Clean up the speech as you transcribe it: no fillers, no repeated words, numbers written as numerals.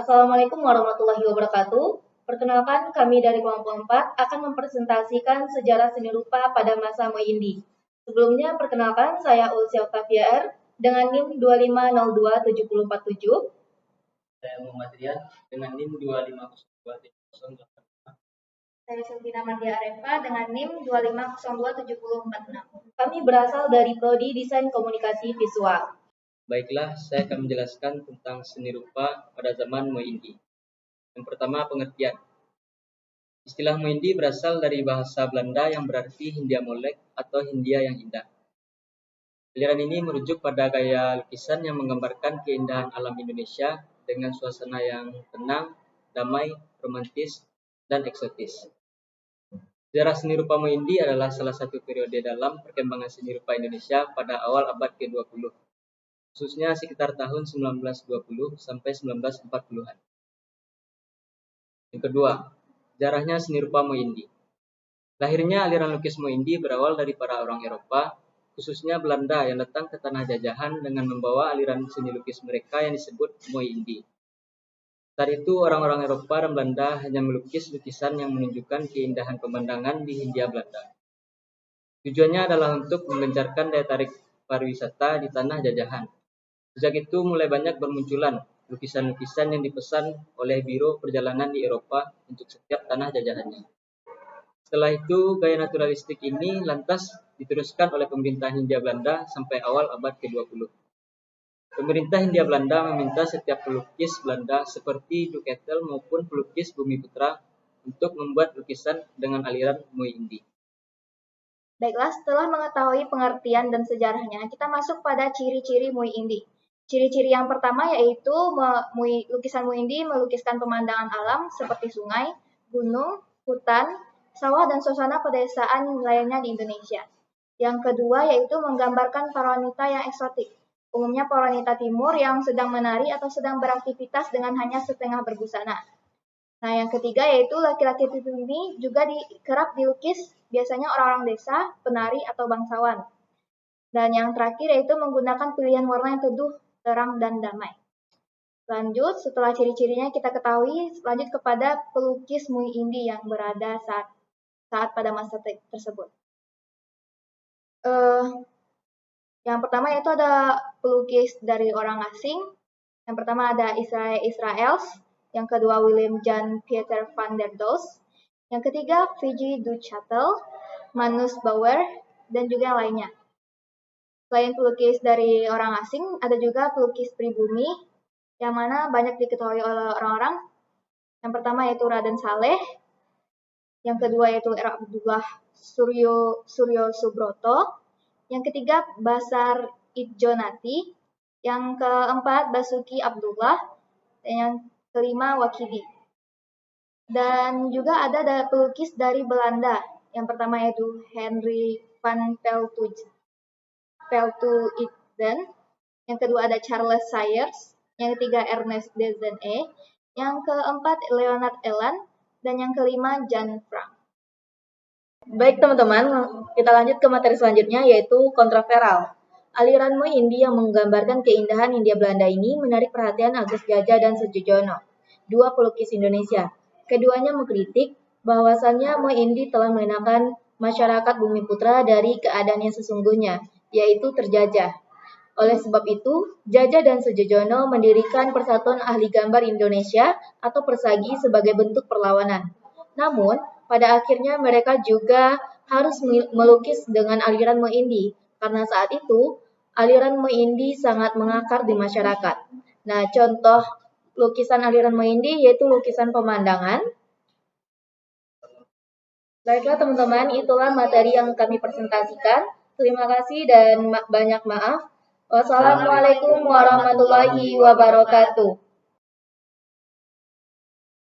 Assalamualaikum warahmatullahi wabarakatuh. Perkenalkan, kami dari kelompok 4 akan mempresentasikan sejarah seni rupa pada masa Muindi. Sebelumnya, perkenalkan, saya Ulsi Octavia R. dengan NIM 25027047. Saya Muhammad Rian dengan NIM 25027085. Saya Sylvina Mardia Areva dengan NIM 25027046. Kami berasal dari Prodi Desain Komunikasi Visual. Baiklah, saya akan menjelaskan tentang seni rupa pada zaman Muindi. Yang pertama, pengertian. Istilah Muindi berasal dari bahasa Belanda yang berarti Hindia Molek atau Hindia yang indah. Aliran ini merujuk pada gaya lukisan yang menggambarkan keindahan alam Indonesia dengan suasana yang tenang, damai, romantis, dan eksotis. Sejarah seni rupa Muindi adalah salah satu periode dalam perkembangan seni rupa Indonesia pada awal abad ke-20, khususnya sekitar tahun 1920 sampai 1940-an. Yang kedua, sejarahnya seni rupa Muindi. Lahirnya aliran lukis Muindi berawal dari para orang Eropa, khususnya Belanda yang datang ke tanah jajahan dengan membawa aliran seni lukis mereka yang disebut Muindi. Saat itu orang-orang Eropa dan Belanda hanya melukis lukisan yang menunjukkan keindahan pemandangan di Hindia Belanda. Tujuannya adalah untuk menggencarkan daya tarik pariwisata di tanah jajahan. Sejak itu mulai banyak bermunculan lukisan-lukisan yang dipesan oleh biro perjalanan di Eropa untuk setiap tanah jajahannya. Setelah itu, gaya naturalistik ini lantas diteruskan oleh pemerintah Hindia Belanda sampai awal abad ke-20. Pemerintah Hindia Belanda meminta setiap pelukis Belanda seperti Ducatel maupun pelukis Bumiputra untuk membuat lukisan dengan aliran Muindi. Baiklah, setelah mengetahui pengertian dan sejarahnya, kita masuk pada ciri-ciri Muindi. Ciri-ciri yang pertama yaitu lukisan Muindi melukiskan pemandangan alam seperti sungai, gunung, hutan, sawah, dan suasana pedesaan lainnya di Indonesia. Yang kedua yaitu menggambarkan para wanita yang eksotik, umumnya para wanita timur yang sedang menari atau sedang beraktivitas dengan hanya setengah berbusana. Nah, yang ketiga yaitu laki-laki ini juga kerap dilukis biasanya orang-orang desa, penari, atau bangsawan. Dan yang terakhir yaitu menggunakan pilihan warna yang teduh, terang, dan damai. Lanjut, setelah ciri-cirinya kita ketahui, lanjut kepada pelukis Muindi yang berada saat pada masa tersebut. Yang pertama yaitu ada pelukis dari orang asing. Yang pertama ada Israels, yang kedua Willem Jan Pieter van der Does, yang ketiga Vigée du Châtel, Manus Bauer, dan juga lainnya. Selain pelukis dari orang asing, ada juga pelukis pribumi, yang mana banyak diketahui oleh orang-orang. Yang pertama yaitu Raden Saleh, yang kedua yaitu R. Abdullah Suryo Subroto, yang ketiga Basar Idjonati, yang keempat Basuki Abdullah, dan yang kelima Wakidi. Dan juga ada pelukis dari Belanda, yang pertama yaitu Henry van Veltuijden, yang kedua ada Charles Sayers, yang ketiga Ernest Dezenay, yang keempat Leonard Elan, dan yang kelima Jan Frank. Baik teman-teman, kita lanjut ke materi selanjutnya yaitu kontraveral. Aliran Muindi yang menggambarkan keindahan Hindia Belanda ini menarik perhatian Agus Jajah dan Sujojono, dua pelukis Indonesia. Keduanya mengkritik bahwasannya Muindi telah mengenakan masyarakat Bumiputra dari keadaan yang sesungguhnya, yaitu terjajah. Oleh sebab itu, Jajah dan Sujojono mendirikan Persatuan Ahli Gambar Indonesia atau Persagi sebagai bentuk perlawanan. Namun, pada akhirnya mereka juga harus melukis dengan aliran Muindi, karena saat itu aliran Muindi sangat mengakar di masyarakat. Nah, contoh lukisan aliran Muindi yaitu lukisan pemandangan. Baiklah teman-teman, itulah materi yang kami presentasikan. Terima kasih dan banyak maaf. Wassalamualaikum warahmatullahi wabarakatuh.